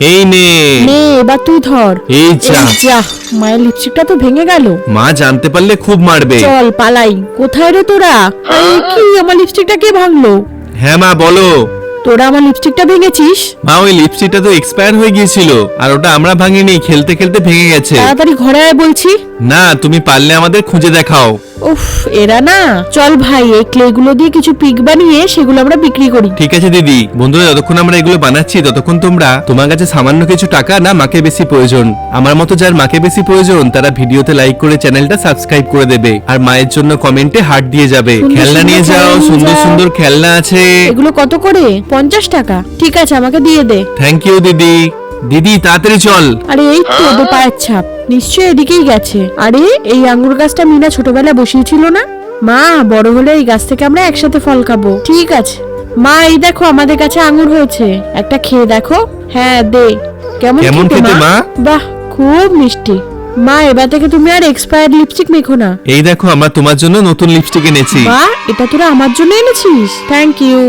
এই নে নে এবার তুই ধর। এই যা মায়ের লিপস্টিকটা তো ভেঙে গেল। মা জানতে পারলে খুব মারবে। চল পালাই। কোথায় রে তোরা? আরে কি আমার লিপস্টিকটা কে ভাঙলো? হ্যাঁ মা বলো। তোরা আমার লিপস্টিকটা ভেঙেছিস? মা ওই লিপস্টিকটা তো এক্সপায়ার হয়ে গিয়েছিল, আর ওটা আমরা ভাঙিনি, খেলতে খেলতে ভেঙে গেছে। তাড়াতাড়ি ঘরে আয় বলছি। না তুমি পারলে আমাদের খুঁজে দেখাও। উফ এরা না। চল ভাই এই ক্লে গুলো দিয়ে কিছু পিক বানিয়ে সেগুলো আমরা বিক্রি করি। ঠিক আছে দিদি। বন্ধুরা যতক্ষণ আমরা এগুলো বানাচ্ছি ততক্ষণ তোমরা তোমার কাছে সামান্য কিছু টাকা না মাকে বেশি প্রয়োজন, আমার মতো যার মাকে বেশি প্রয়োজন তারা ভিডিওতে লাইক করে চ্যানেলটা সাবস্ক্রাইব করে দেবে, আর মায়ের জন্য কমেন্টে হার্ট দিয়ে যাবে। সুন্দর খেলনা নিয়ে সুন্দর যাও, খেলনা নিয়ে সুন্দর যাও। সুন্দর খেলনা আছে। এগুলো কত করে? 50 টাকা। ঠিক আছে আমাকে দিয়ে দে। থ্যাংক ইউ দিদি। দিদি তাড়াতাড়ি চল। আরে এই তো ওদের পায়ের ছাপ, নিশ্চয়ই এদিকেই গেছে। আরে এই আঙ্গুর গাছটা মিনা ছোটবেলায় বসিয়েছিল না? মা বড় হলে এই গাছ থেকে আমরা একসাথে ফল খাবো। ঠিক আছে মা, এই দেখো আমাদের কাছে আঙ্গুর হয়েছে, একটা খেয়ে দেখো। হ্যাঁ দে। কেমন খেতে মা? বাহ খুব মিষ্টি। মা এবার থেকে তুমি আর এক্সপায়ার্ড লিপস্টিক মেখো না। এই দেখো আমরা তোমার জন্য নতুন লিপস্টিক এনেছি। বাহ এটা তোরা আমার জন্য এনেছিস? Thank you.